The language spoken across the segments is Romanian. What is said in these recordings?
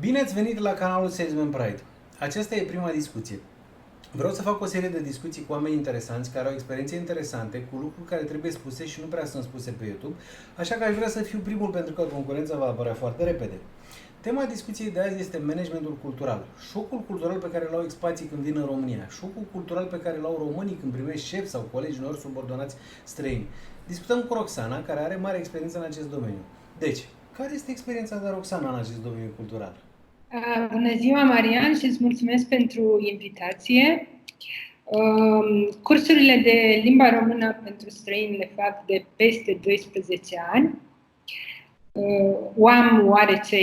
Bine ați venit la canalul Salesman Pride. Aceasta e prima discuție. Vreau să fac o serie de discuții cu oameni interesanți, care au experiențe interesante, cu lucruri care trebuie spuse și nu prea sunt spuse pe YouTube, așa că aș vrea să fiu primul pentru că concurența va apărea foarte repede. Tema discuției de azi este managementul cultural. Șocul cultural pe care îl au expații când vin în România. Șocul cultural pe care îl au românii când primești șef sau colegi lor subordonați străini. Discutăm cu Roxana, care are mare experiență în acest domeniu. Deci, care este experiența de Roxana în acest domeniu cultural? Bună ziua, Marian, și îți mulțumesc pentru invitație. Cursurile de limba română pentru străini le fac de peste 12 ani. Am oarece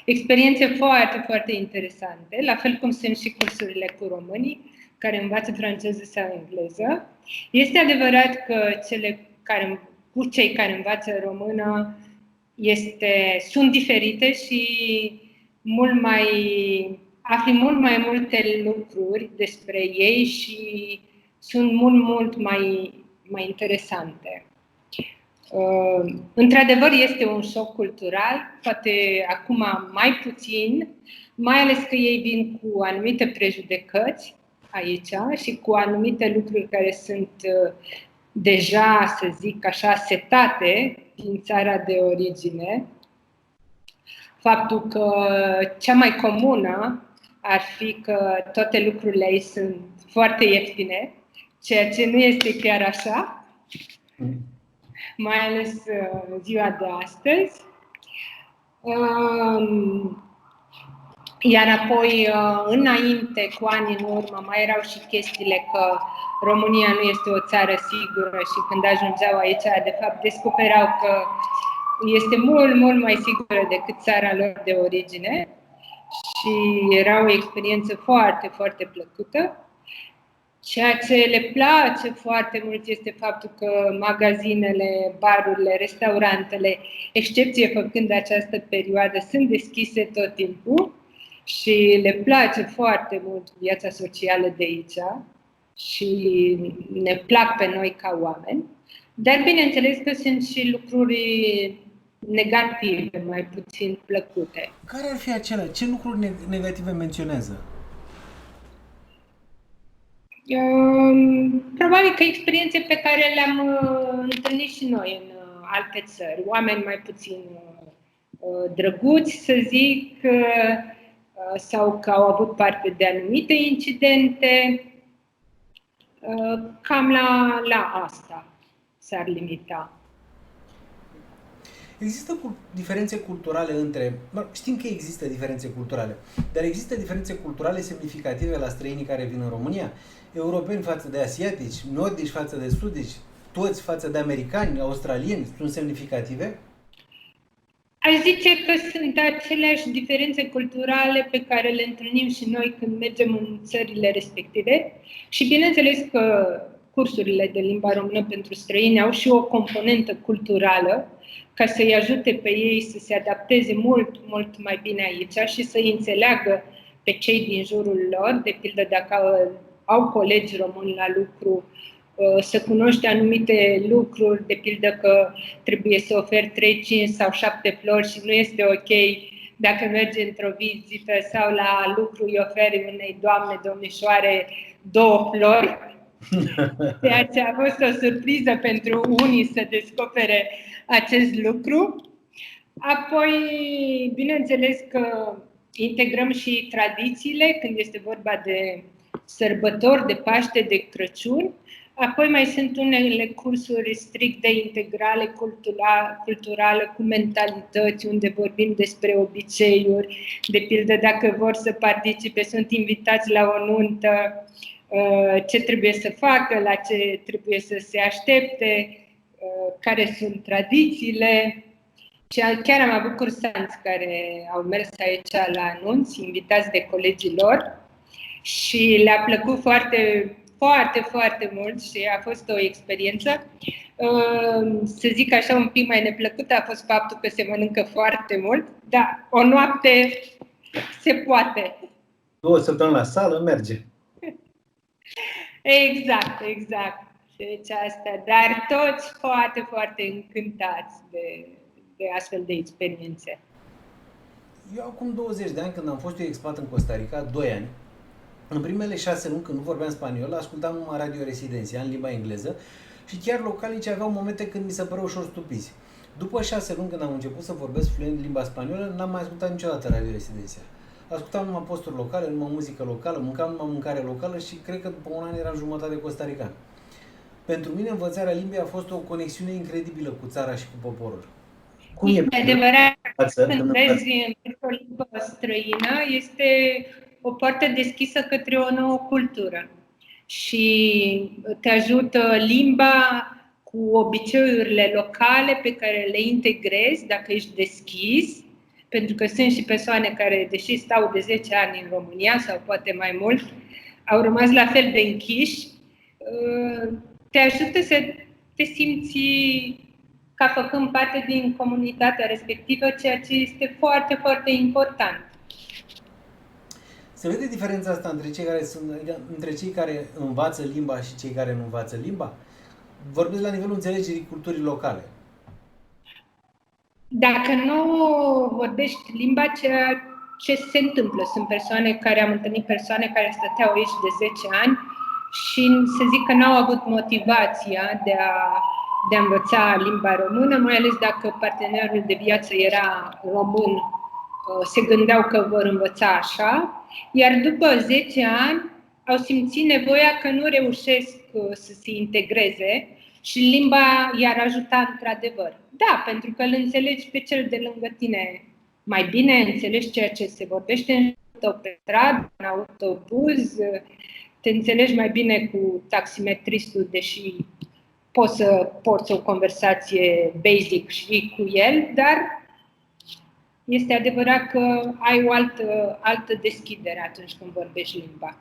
experiențe foarte, foarte interesante, la fel cum sunt și cursurile cu românii, care învață franceză sau engleză. Este adevărat că cei care învață română sunt diferite și afli mult mai multe lucruri despre ei și sunt mult mai interesante. Într-adevăr, este un șoc cultural, poate acum mai puțin, mai ales că ei vin cu anumite prejudecăți aici și cu anumite lucruri care sunt deja, să zic așa, setate din țara de origine. Faptul că cea mai comună ar fi că toate lucrurile aici sunt foarte ieftine, ceea ce nu este chiar așa, mai ales ziua de astăzi. Iar apoi, înainte, cu ani în urmă, mai erau și chestiile că România nu este o țară sigură și când ajungeau aici, de fapt, descoperau că este mult mai sigură decât țara lor de origine și era o experiență foarte, foarte plăcută. Ceea ce le place foarte mult este faptul că magazinele, barurile, restaurantele, excepție făcând această perioadă, sunt deschise tot timpul și le place foarte mult viața socială de aici și ne plac pe noi ca oameni. Dar bineînțeles că sunt și lucruri negative, mai puțin plăcute. Care ar fi acelea? Ce lucruri negative menționează? Probabil că experiențe pe care le-am întâlnit și noi în alte țări. Oameni mai puțin drăguți, să zic, sau că au avut parte de anumite incidente. Cam la asta s-ar limita. Există diferențe culturale știm că există diferențe culturale, dar există diferențe culturale semnificative la străinii care vin în România? Europeni față de asiatici, nordici față de sudici, toți față de americani, australieni, sunt semnificative? Aș zice că sunt aceleași diferențe culturale pe care le întâlnim și noi când mergem în țările respective și bineînțeles că cursurile de limba română pentru străini au și o componentă culturală ca să-i ajute pe ei să se adapteze mult mai bine aici și să-i înțeleagă pe cei din jurul lor, de pildă dacă au colegi români la lucru, să cunoști anumite lucruri, de pildă că trebuie să oferi 3, 5 sau 7 flori și nu este ok dacă mergi într-o vizită sau la lucru îi oferi unei doamne, domnișoare 2 flori. Ceea ce a fost o surpriză pentru unii să descopere acest lucru. Apoi, bineînțeles că integrăm și tradițiile când este vorba de sărbători, de Paște, de Crăciun. Apoi mai sunt unele cursuri strict de integrale culturală cu mentalități, unde vorbim despre obiceiuri. De pildă, dacă vor să participe, sunt invitați la o nuntă, ce trebuie să facă, la ce trebuie să se aștepte, care sunt tradițiile. Chiar am avut cursanți care au mers aici la anunț, invitați de colegii lor și le-a plăcut foarte mult și a fost o experiență. Să zic așa, un pic mai neplăcută a fost faptul că se mănâncă foarte mult, dar o noapte se poate. 2 săptămâni la sală merge. Exact. Deci asta, dar toți foarte încântați de astfel de experiențe. Eu acum 20 de ani, când am fost eu expat în Costa Rica, 2 ani, în primele 6 luni, când nu vorbeam spaniolă, ascultam numai Radio Residencia în limba engleză și chiar localnicii aveau momente când mi se păreau ușor stupizi. După 6 luni, când am început să vorbesc fluent limba spaniolă, n-am mai ascultat niciodată Radio Residencia. Ascultam numai posturi locale, numai muzică locală, mâncam numai mâncare locală și cred că după un an eram jumătate de costarican. Pentru mine, învățarea limbii a fost o conexiune incredibilă cu țara și cu poporul. Cum e adevărat, când vezi o limbă străină, este o poartă deschisă către o nouă cultură și te ajută limba cu obiceiurile locale pe care le integrezi dacă ești deschis, pentru că sunt și persoane care, deși stau de 10 ani în România sau poate mai mult, au rămas la fel de închiși. Te ajută să te simți ca făcând parte din comunitatea respectivă, ceea ce este foarte, foarte important. Se vede diferența asta între cei care învață limba și cei care nu învață limba? Vorbesc la nivelul înțelegerii culturii locale. Dacă nu vorbești limba, ce se întâmplă? Sunt persoane care, am întâlnit persoane care stăteau aici de 10 ani și se zic că n-au avut motivația de a învăța limba română, mai ales dacă partenerul de viață era român, se gândeau că vor învăța așa, iar după 10 ani au simțit nevoia că nu reușesc să se integreze și limba i-ar ajuta într-adevăr. Da, pentru că îl înțelegi pe cel de lângă tine mai bine, înțelegi ceea ce se vorbește în jurul pe stradă, în autobuz, te înțelegi mai bine cu taximetristul, deși poți să porți o conversație basic și cu el, dar este adevărat că ai o altă deschidere atunci când vorbești limba.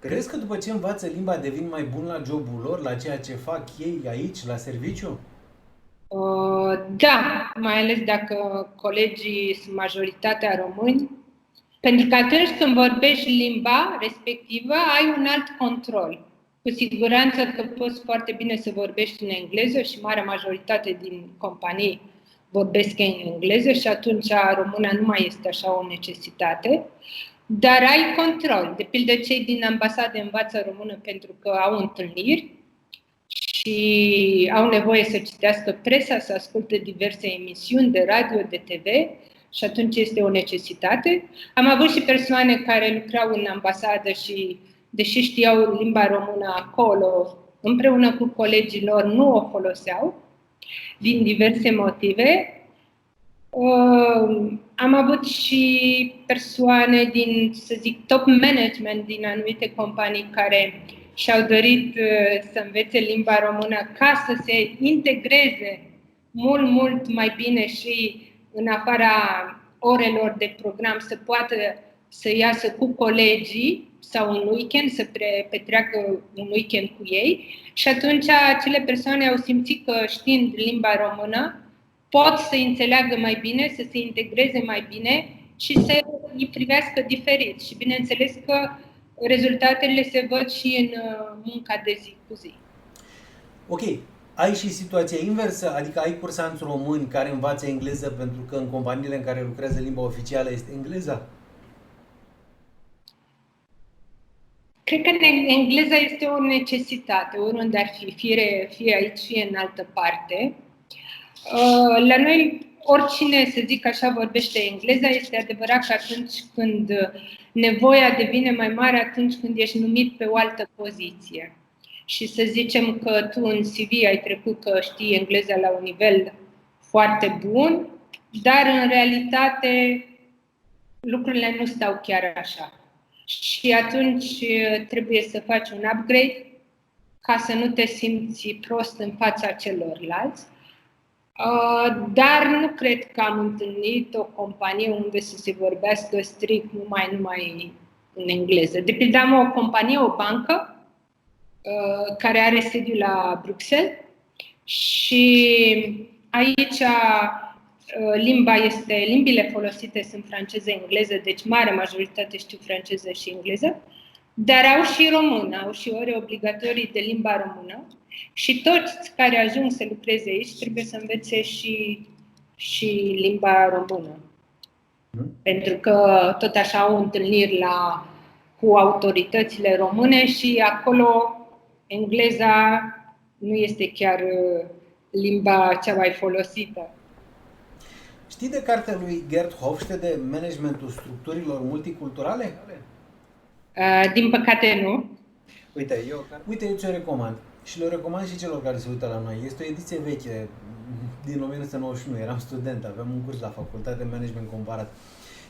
Crezi că după ce învață limba devin mai buni la jobul lor, la ceea ce fac ei aici, la serviciu? Da, mai ales dacă colegii sunt majoritatea români. Pentru că atunci când vorbești limba respectivă, ai un alt control. Cu siguranță că poți foarte bine să vorbești în engleză și marea majoritate din companii vorbesc în engleză și atunci româna nu mai este așa o necesitate. Dar ai control. De pildă, cei din ambasade învață română pentru că au întâlniri și au nevoie să citească presa, să asculte diverse emisiuni de radio, de TV și atunci este o necesitate. Am avut și persoane care lucrau în ambasadă și, deși știau limba română acolo, împreună cu colegii lor, nu o foloseau din diverse motive. Am avut și persoane din, să zic, top management din anumite companii care și-au dorit să învețe limba română ca să se integreze mult, mult mai bine și în afara orelor de program să poată să iasă cu colegii sau un weekend, să petreacă un weekend cu ei. Și atunci acele persoane au simțit că știind limba română pot să înțeleagă mai bine, să se integreze mai bine și să îi privească diferit. Și bineînțeles că rezultatele se văd și în munca de zi cu zi. Ok. Ai și situația inversă? Adică ai cursanți români care învață engleză pentru că în companiile în care lucrează limba oficială este engleza? Cred că engleza este o necesitate, oriunde ar fi, fie aici, fie în altă parte. La noi, oricine, să zic așa, vorbește engleza, este adevărat că atunci când nevoia devine mai mare, atunci când ești numit pe o altă poziție. Și să zicem că tu în CV ai trecut că știi engleza la un nivel foarte bun, dar în realitate lucrurile nu stau chiar așa. Și atunci trebuie să faci un upgrade ca să nu te simți prost în fața celorlalți. Dar nu cred că am întâlnit o companie unde să se vorbească strict numai în engleză. De pildă am o companie, o bancă, care are sediul la Bruxelles și aici limbile folosite sunt franceză, engleză, deci mare majoritate știu franceză și engleză, dar au și română, au și ore obligatorii de limba română și toți care ajung să lucreze aici trebuie să învețe și limba română. Pentru că tot așa au întâlniri cu autoritățile române și acolo engleza nu este chiar limba cea mai folosită. Știi de cartea lui Gerd Hofstede, Managementul structurilor multiculturale? Din păcate nu. Uite, eu ți-o recomand. Și le recomand și celor care se uită la noi. Este o ediție veche, din 1991, eram student, aveam un curs la facultate, management comparat.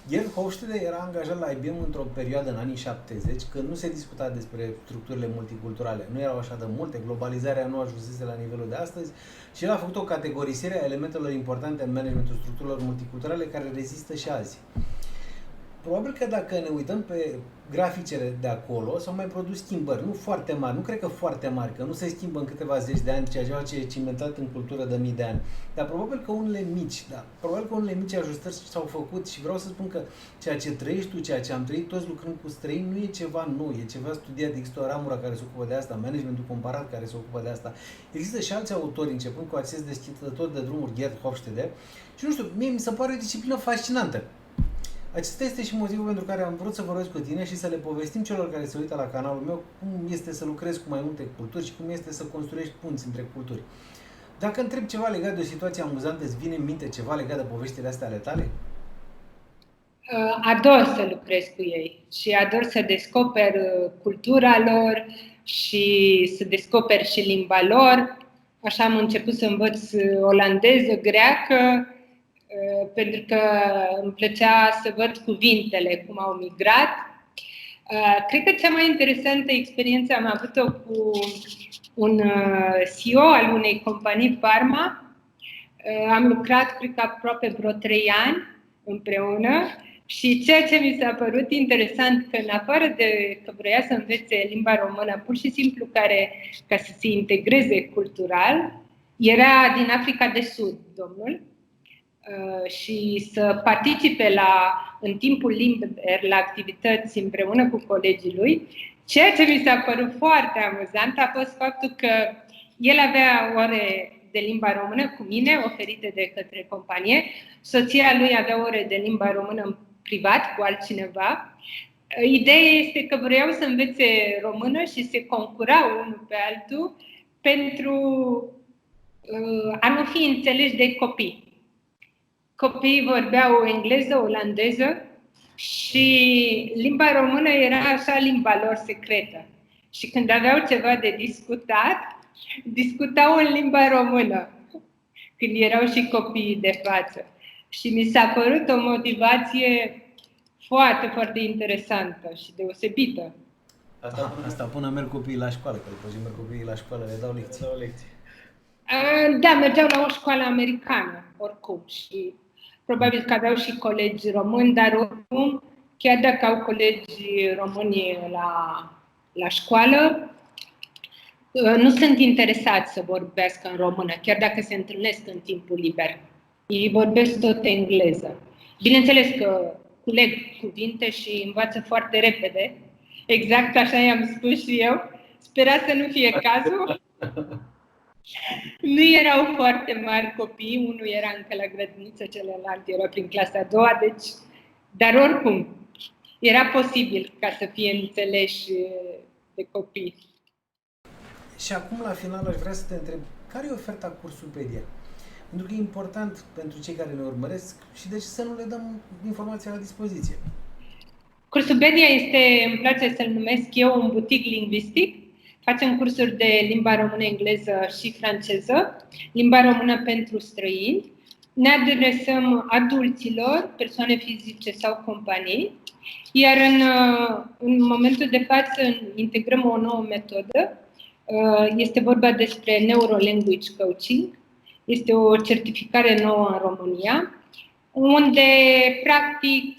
Gerd Hofstede era angajat la IBM într-o perioadă în anii 70, când nu se discuta despre structurile multiculturale. Nu erau așa de multe, globalizarea nu ajunsese la nivelul de astăzi și el a făcut o categorisire a elementelor importante în managementul structurilor multiculturale care rezistă și azi. Probabil că dacă ne uităm pe graficele de acolo, s-au mai produs schimbări, nu foarte mari, nu cred că foarte mari, că nu se schimbă în câteva zeci de ani ceea ce e cimentat în cultură de mii de ani. Dar probabil că unele mici ajustări s-au făcut și vreau să spun că ceea ce trăiești tu, ceea ce am trăit toți lucrând cu străini, nu e ceva nou, e ceva studiat. Există o ramură care se ocupă de asta, managementul comparat care se ocupă de asta. Există și alți autori, începând cu acest deschizător de drumuri, Gerd Hofstede, și nu știu, mie mi se pare o disciplină fascinantă. Acesta este și motivul pentru care am vrut să vorbesc cu tine și să le povestim celor care se uită la canalul meu cum este să lucrezi cu mai multe culturi și cum este să construiești punți între culturi. Dacă întreb ceva legat de o situație amuzantă, îți vine în minte ceva legat de poveștile astea ale tale? Ador să lucrez cu ei și ador să descoper cultura lor și să descoper și limba lor. Așa am început să învăț olandeză, greacă, pentru că îmi plăcea să văd cuvintele, cum au migrat. Cred că cea mai interesantă experiență am avut-o cu un CEO al unei companii Pharma. Am lucrat, cred că aproape vreo 3 ani împreună și ceea ce mi s-a părut interesant, că în afară de că vrea să învețe limba română, pur și simplu ca să se integreze cultural, era din Africa de Sud, domnul, și să participe în timpul liber la activități împreună cu colegii lui. Ceea ce mi s-a părut foarte amuzant a fost faptul că el avea ore de limba română cu mine, oferite de către companie. Soția lui avea ore de limba română în privat cu altcineva. Ideea este că vreau să învețe română și se concurau unul pe altul pentru a nu fi înțeleși de copii. Copiii vorbeau engleză, olandeză și limba română era așa limba lor secretă. Și când aveau ceva de discutat, discutau în limba română, când erau și copiii de față. Și mi s-a părut o motivație foarte, foarte interesantă și deosebită. Asta până merg copiii la școală, că după ce merg copiii la școală le dau lecții. Da, mergeau la o școală americană, oricum, și probabil că aveau și colegi români, dar oricum, chiar dacă au colegi români la școală, nu sunt interesați să vorbească în română, chiar dacă se întâlnesc în timpul liber. Ei vorbesc tot engleză. Bineînțeles că culeg cuvinte și învață foarte repede. Exact așa i-am spus și eu. Spera să nu fie cazul. Nu erau foarte mari copii, unul era încă la grădiniță, celălalt era prin clasa a doua, deci, dar oricum, era posibil ca să fie înțeleși de copii. Și acum, la final, aș vrea să te întreb, care e oferta Cursupedia? Pentru că e important pentru cei care ne urmăresc și de ce să nu le dăm informația la dispoziție? Cursupedia este, îmi place să-l numesc eu, un butic lingvistic. Facem cursuri de limba română, engleză și franceză, limba română pentru străini. Ne adresăm adulților, persoane fizice sau companii, iar în momentul de față integrăm o nouă metodă. Este vorba despre Neuro-Language Coaching. Este o certificare nouă în România, unde, practic,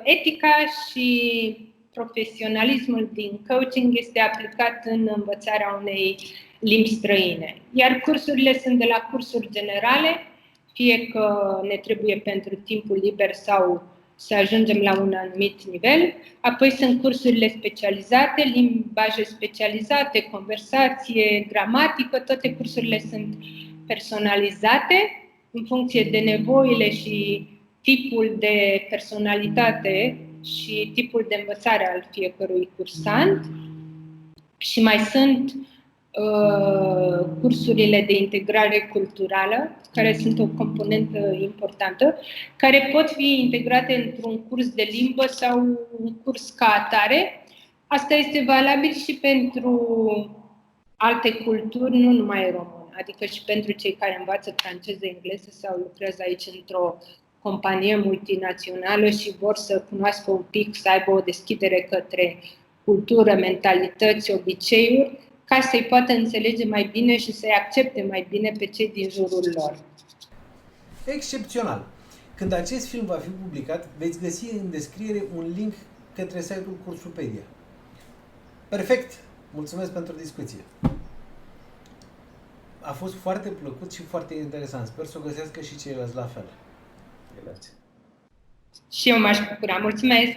etica și profesionalismul din coaching este aplicat în învățarea unei limbi străine. Iar cursurile sunt de la cursuri generale, fie că ne trebuie pentru timpul liber sau să ajungem la un anumit nivel. Apoi sunt cursurile specializate, limbaje specializate, conversație, gramatică, toate cursurile sunt personalizate în funcție de nevoile și tipul de personalitate și tipul de învățare al fiecărui cursant și mai sunt cursurile de integrare culturală, care sunt o componentă importantă, care pot fi integrate într-un curs de limbă sau un curs ca atare. Asta este valabil și pentru alte culturi, nu numai române, adică și pentru cei care învață franceză, engleză sau lucrează aici într-o companie multinațională și vor să cunoască un pic, să aibă o deschidere către cultură, mentalități, obiceiuri, ca să-i poată înțelege mai bine și să-i accepte mai bine pe cei din jurul lor. Excepțional! Când acest film va fi publicat, veți găsi în descriere un link către site-ul Cursupedia. Perfect! Mulțumesc pentru discuție! A fost foarte plăcut și foarte interesant. Sper să o găsească și ceilalți la fel. Și eu m-aș bucura. Mulțumesc!